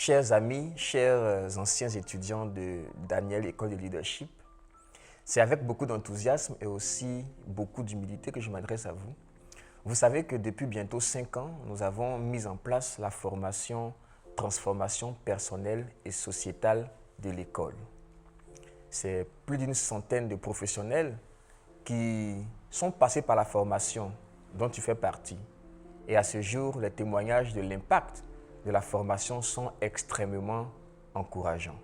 Chers amis, chers anciens étudiants de Daniel École de Leadership, c'est avec beaucoup d'enthousiasme et aussi beaucoup d'humilité que je m'adresse à vous. Vous savez que depuis bientôt 5 ans, nous avons mis en place la formation Transformation personnelle et sociétale de l'école. C'est plus d'une centaine de professionnels qui sont passés par la formation dont tu fais partie. Et à ce jour, les témoignages de l'impact de la formation sont extrêmement encourageants.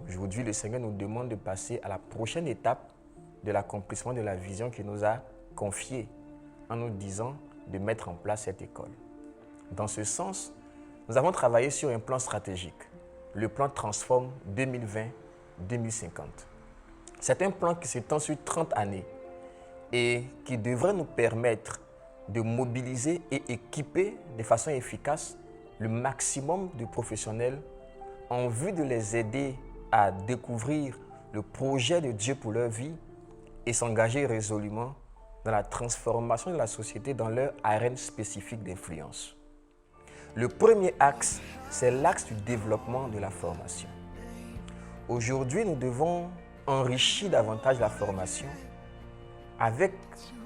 Aujourd'hui, le Seigneur nous demande de passer à la prochaine étape de l'accomplissement de la vision qu'il nous a confiée en nous disant de mettre en place cette école. Dans ce sens, nous avons travaillé sur un plan stratégique, le plan Transform 2020-2050. C'est un plan qui s'étend sur 30 années et qui devrait nous permettre de mobiliser et équiper de façon efficace le maximum de professionnels en vue de les aider à découvrir le projet de Dieu pour leur vie et s'engager résolument dans la transformation de la société dans leur arène spécifique d'influence. Le premier axe, c'est l'axe du développement de la formation. Aujourd'hui, nous devons enrichir davantage la formation avec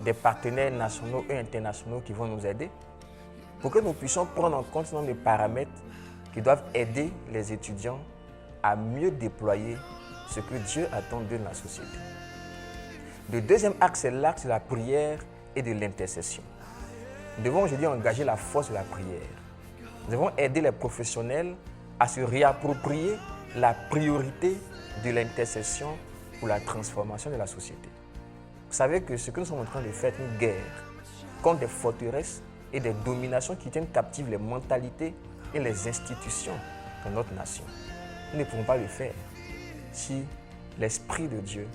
des partenaires nationaux et internationaux qui vont nous aider pour que nous puissions prendre en compte un nombre de paramètres qui doivent aider les étudiants à mieux déployer ce que Dieu attend d'eux dans la société. Le deuxième axe, c'est l'axe de la prière et de l'intercession. Nous devons aujourd'hui engager la force de la prière. Nous devons aider les professionnels à se réapproprier la priorité de l'intercession pour la transformation de la société. Vous savez que ce que nous sommes en train de faire est une guerre contre des forteresses et des dominations qui tiennent captives les mentalités et les institutions de notre nation. Nous ne pouvons pas le faire si l'Esprit de Dieu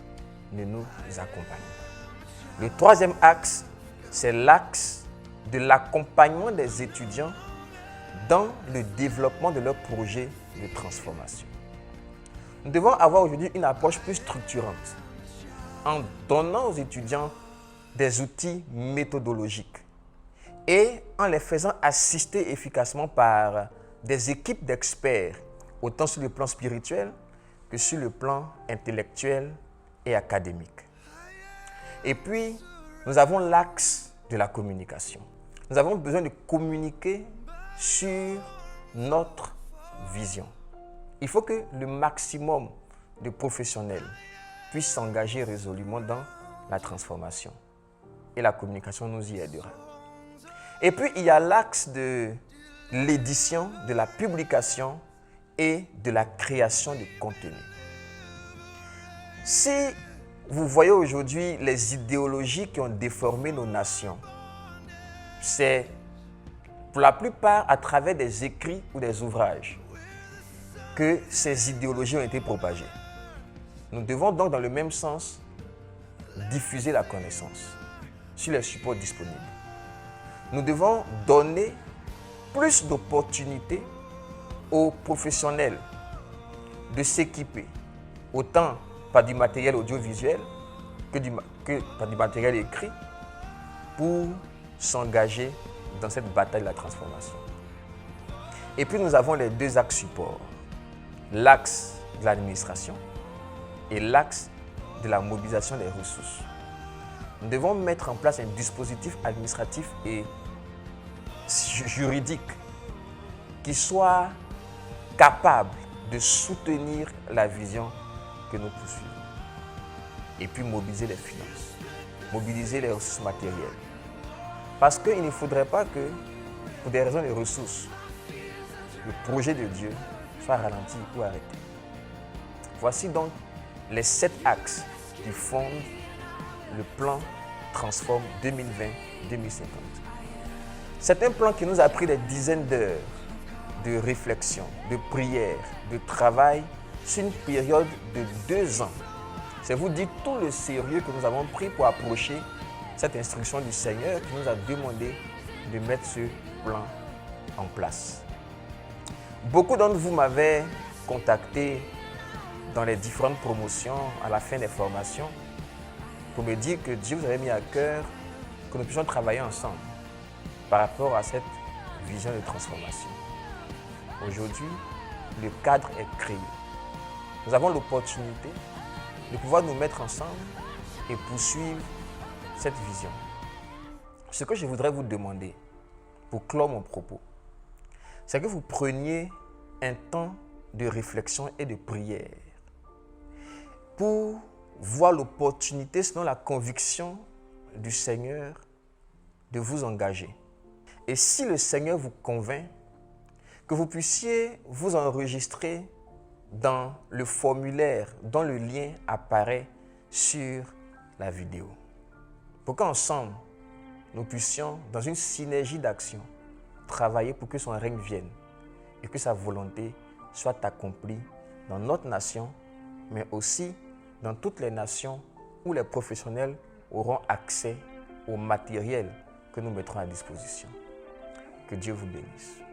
ne nous accompagne. Le troisième axe, c'est l'axe de l'accompagnement des étudiants dans le développement de leurs projets de transformation. Nous devons avoir aujourd'hui une approche plus structurante en donnant aux étudiants des outils méthodologiques et en les faisant assister efficacement par des équipes d'experts, autant sur le plan spirituel que sur le plan intellectuel et académique. Et puis, nous avons l'axe de la communication. Nous avons besoin de communiquer sur notre vision. Il faut que le maximum de professionnels puissent s'engager résolument dans la transformation. Et la communication nous y aidera. Et puis, il y a l'axe de l'édition, de la publication et de la création de contenu. Si vous voyez aujourd'hui les idéologies qui ont déformé nos nations, c'est pour la plupart à travers des écrits ou des ouvrages que ces idéologies ont été propagées. Nous devons donc dans le même sens diffuser la connaissance sur les supports disponibles. Nous devons donner plus d'opportunités aux professionnels de s'équiper, autant par du matériel audiovisuel que par du matériel écrit, pour s'engager dans cette bataille de la transformation. Et puis nous avons les deux axes supports, l'axe de l'administration et l'axe de la mobilisation des ressources. Nous devons mettre en place un dispositif administratif et juridique qui soit capable de soutenir la vision que nous poursuivons. Et puis mobiliser les finances, mobiliser les ressources matérielles. Parce qu'il ne faudrait pas que, pour des raisons de ressources, le projet de Dieu soit ralenti ou arrêté. Voici donc les 7 axes qui fondent le plan Transform 2020-2050. C'est un plan qui nous a pris des dizaines d'heures de réflexion, de prière, de travail sur une période de 2 ans. C'est vous dire tout le sérieux que nous avons pris pour approcher cette instruction du Seigneur qui nous a demandé de mettre ce plan en place. Beaucoup d'entre vous m'avaient contacté dans les différentes promotions à la fin des formations pour me dire que Dieu vous avait mis à cœur que nous puissions travailler ensemble par rapport à cette vision de transformation. Aujourd'hui, le cadre est créé. Nous avons l'opportunité de pouvoir nous mettre ensemble et poursuivre cette vision. Ce que je voudrais vous demander pour clore mon propos, c'est que vous preniez un temps de réflexion et de prière pour voir l'opportunité, selon la conviction du Seigneur, de vous engager. Et si le Seigneur vous convainc, que vous puissiez vous enregistrer dans le formulaire dont le lien apparaît sur la vidéo. Pour qu'ensemble, nous puissions, dans une synergie d'action, travailler pour que son règne vienne et que sa volonté soit accomplie dans notre nation, mais aussi dans toutes les nations où les professionnels auront accès au matériel que nous mettrons à disposition. Que Dieu vous bénisse.